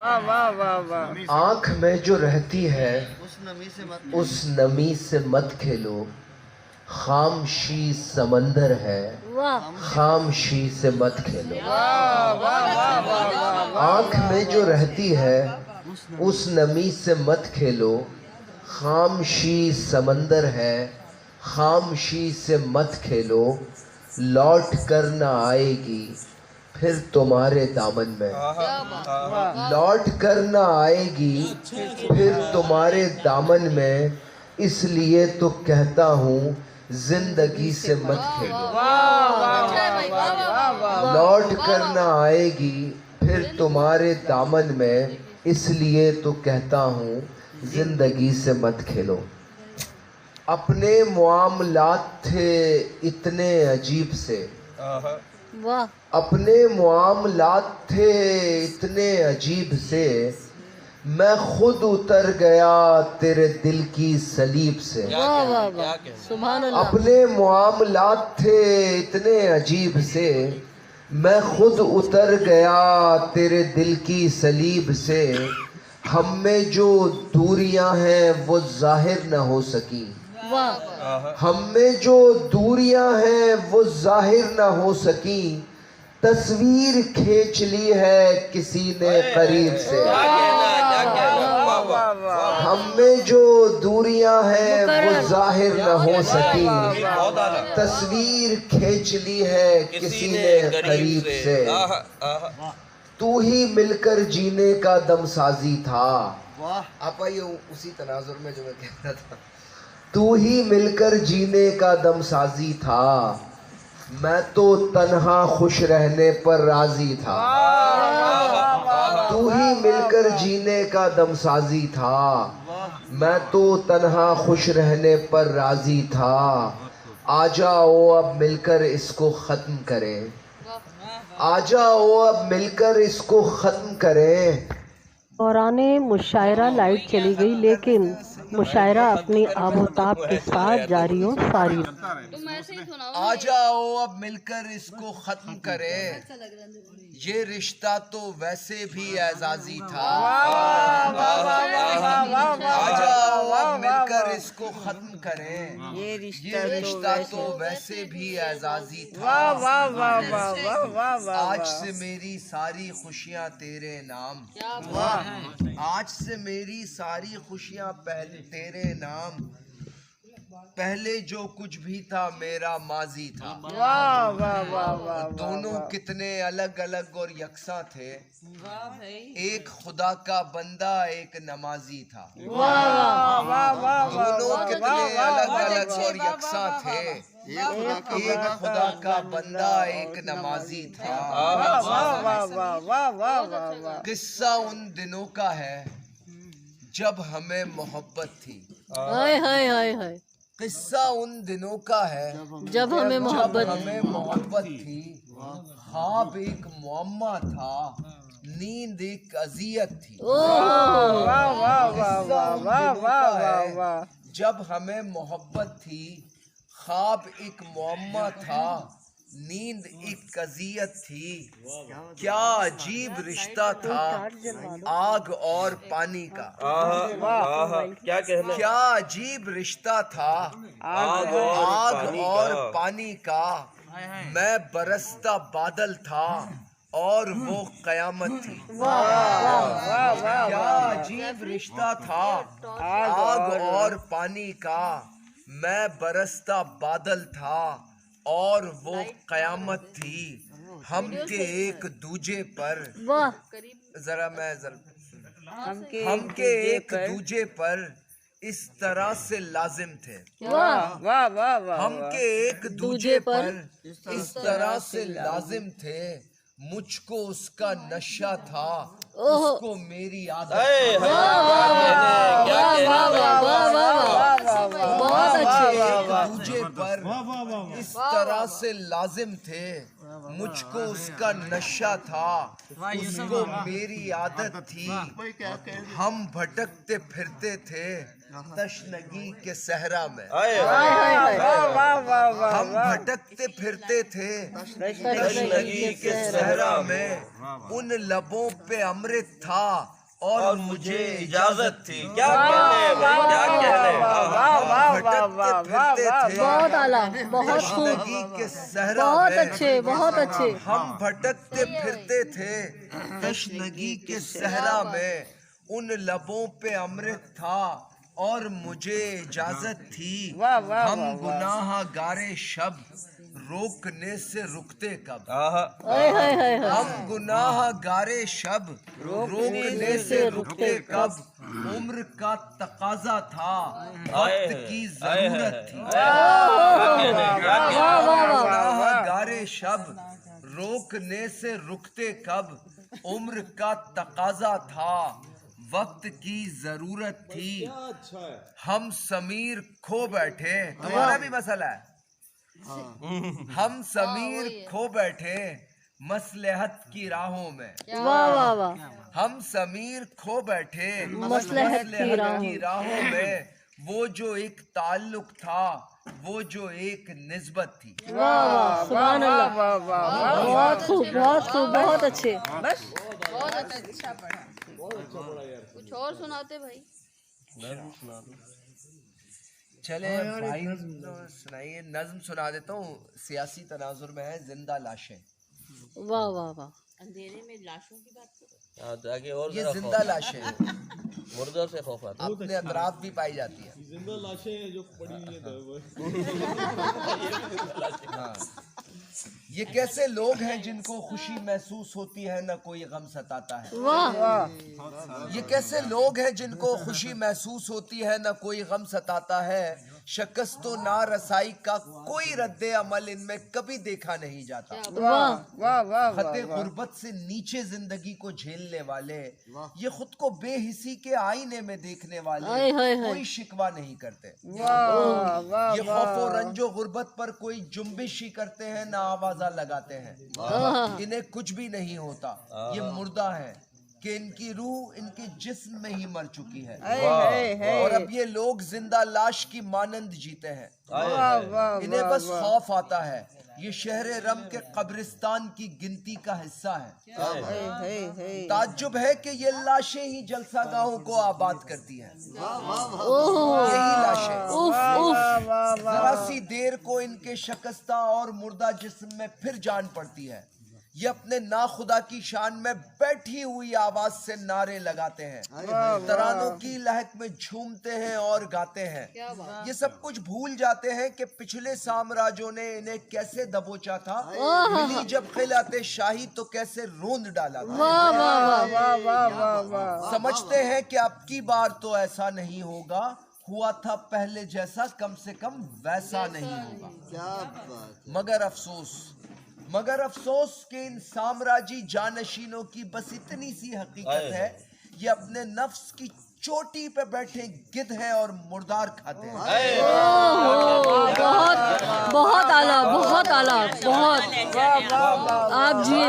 آنکھ میں جو رہتی ہے اس نمی سے مت کھیلو، خامشی سمندر ہے خامشی سے مت کھیلو۔ آنکھ میں جو رہتی ہے اس نمی سے مت کھیلو، خامشی سمندر ہے خامشی سے مت کھیلو، لوٹ کر نہ آئے گی پھر تمہارے دامن میں، لوٹ کر نہ آئے گی پھر تمہارے دامن میں، اس لیے تو کہتا ہوں زندگی سے مت کھیلو۔ لوٹ کر نہ آئے گی پھر تمہارے دامن میں، اس لیے تو کہتا ہوں زندگی سے مت کھیلو۔ اپنے معاملات تھے اتنے عجیب سے، اپنے معاملات تھے اتنے عجیب سے، میں خود اتر گیا تیرے دل کی صلیب سے۔ اپنے معاملات تھے اتنے عجیب سے، میں خود اتر گیا تیرے دل کی صلیب سے، ہم میں جو دوریاں ہیں وہ ظاہر نہ ہو سکی، ہم میں جو دوریاں ہیں وہ ظاہر نہ ہو سکی، تصویر کھینچ لی ہے کسی نے قریب سے۔ ہم میں جو دوریاں ہیں وہ ظاہر نہ ہو سکی، تصویر کھینچ لی ہے کسی نے قریب سے، تو ہی مل کر جینے کا دم سازی تھا۔ آپ آئیے اسی تناظر میں جو میں کہتا تھا، تو ہی مل کر جینے کا دم سازی تھا، میں تو تنہا خوش رہنے پر راضی تھا۔ تو ہی مل کر جینے کا دم سازی تھا، میں تو تنہا خوش رہنے پر راضی تھا، آ جاؤ اب مل کر اس کو ختم کریں، آ جاؤ اب مل کر اس کو ختم کریں۔ دوران مشاعرہ لائٹ چلی گئی، لیکن مشاعرہ اپنی آب و تاب کے ساتھ جاری و ساری۔ آ جاؤ اب مل کر اس کو ختم کریں، یہ رشتہ تو ویسے بھی اعزازی تھا۔ آ جاؤ اب مل کر اس کو ختم کریں، یہ رشتہ تو ویسے بھی اعزازی تھا۔ آج سے میری ساری خوشیاں تیرے نام، آج سے میری ساری خوشیاں تیرے نام، پہلے جو کچھ بھی تھا میرا ماضی تھا۔ دونوں کتنے الگ الگ اور یکساں تھے، ایک خدا کا بندہ ایک نمازی تھا۔ دونوں کتنے الگ الگ اور یکساں تھے، ایک خدا کا بندہ ایک نمازی تھا۔ قصہ ان دنوں کا ہے جب ہمیں محبت تھی، قصہ ان دنوں کا ہے جب ہمیں محبت تھی، خواب ایک معمہ تھا نیند ایک اذیت تھی۔ قصہ ان دنوں کا ہے جب ہمیں محبت تھی، خواب ایک معمہ تھا نیند ایک اذیت تھی، کیا عجیب رشتہ تھا آگ اور پانی کا، کیا عجیب رشتہ تھا آگ اور پانی کا، میں برستا بادل تھا اور وہ قیامت تھی۔ کیا عجیب رشتہ تھا آگ اور پانی کا، میں برستا بادل تھا اور وہ قیامت تھی، ہم کے ایک دوجے پر ہم کے ایک دوجے پر اس طرح سے لازم تھے، ہم کے ایک دوجے پر اس طرح سے لازم تھے، مجھ کو اس کا نشہ تھا اس کو میری عادت دوجے پر اس طرح سے لازم تھے، مجھ کو اس کا نشہ تھا، اس کو میری عادت تھی، ہم بھٹکتے پھرتے تھے تشنگی کے صحرا میں، ہم بھٹکتے پھرتے تھے تشنگی کے صحرا میں، ان لبوں پہ امرت تھا اور مجھے اجازت تھی. کیا کہنے بھائی، کیا کہنے. بہت اعلیٰ، بہت خوب، بہت اچھے، بہت اچھے. ہم بھٹکتے پھرتے تھے تشنگی کے صحرا میں، ان لبوں پہ امرت تھا اور مجھے اجازت تھی. ہم گناہ گارے شب روکنے سے رکتے کب، ہم گناہ گارے شب روکنے سے رکتے کب، عمر کا تقاضا تھا وقت کی ضرورت تھی. گناہ گارے شب روکنے سے رکتے کب، عمر کا تقاضا تھا وقت کی ضرورت تھی. ہم ضمیر کھو بیٹھے، تمہارا بھی مسئلہ ہے، ہم ضمیر کھو بیٹھے مصلحت کی راہوں میں، ہم ضمیر کھو بیٹھے مصلحت کی راہوں میں، وہ جو ایک تعلق تھا، وہ جو ایک نسبت تھی. سبحان اللہ، بہت خوب، بہت خوب، بہت اچھے. بہت اچھا پڑھا. کچھ اور سناتے بھائی. چلے بھائی سنائیے. نظم سنا دیتا ہوں، سیاسی تناظر میں ہے زندہ لاشیں. واہ واہ واہ. اندھیرے میں لاشوں کی بات کرو. یہ زندہ لاشیں مردوں سے خوف آتا ہے. اپنے اطراف بھی پائی جاتی ہیں. زندہ لاشیں جو پڑی ہوئی ہاں، یہ کیسے لوگ ہیں جن کو خوشی محسوس ہوتی ہے نہ کوئی غم ستاتا ہے. یہ کیسے لوگ ہیں جن کو خوشی محسوس ہوتی ہے نہ کوئی غم ستاتا ہے. شکست و نارسائی کا کوئی رد عمل ان میں کبھی دیکھا نہیں جاتا. خط غربت سے نیچے زندگی کو جھیلنے والے، یہ خود کو بے حسی کے آئینے میں دیکھنے والے کوئی شکوہ نہیں کرتے. یہ خوف و رنج و غربت پر کوئی جنبش ہی کرتے ہیں نہ آوازہ لگاتے ہیں. انہیں کچھ بھی نہیں ہوتا، یہ مردہ ہے کہ ان کی روح ان کے جسم میں ہی مر چکی ہے، اور اب یہ لوگ زندہ لاش کی مانند جیتے ہیں. انہیں بس خوف آتا ہے، یہ شہر رم کے قبرستان کی گنتی کا حصہ ہے. تعجب ہے کہ یہ لاشیں ہی جلسہ گاہوں کو آباد کرتی ہیں. یہی لاشیں ذرا سی دیر کو ان کے شکستہ اور مردہ جسم میں پھر جان پڑتی ہے. یہ اپنے ناخدا کی شان میں بیٹھی ہوئی آواز سے نعرے لگاتے ہیں، ترانوں کی لہک میں جھومتے ہیں اور گاتے ہیں. یہ سب کچھ بھول جاتے ہیں کہ پچھلے سامراجوں نے انہیں کیسے دبوچا تھا، ملی جب خلعت شاہی تو کیسے روند ڈالا تھا. سمجھتے ہیں کہ اب کی بار تو ایسا نہیں ہوگا، ہوا تھا پہلے جیسا کم سے کم ویسا نہیں ہوگا. مگر افسوس کہ ان سامراجی جانشینوں کی بس اتنی سی حقیقت ہے، یہ اپنے نفس کی چوٹی پہ بیٹھے گدھ ہیں اور مردار کھاتے ہیں. بہت اعلیٰ، بہت اعلیٰ، بہت. آپ جی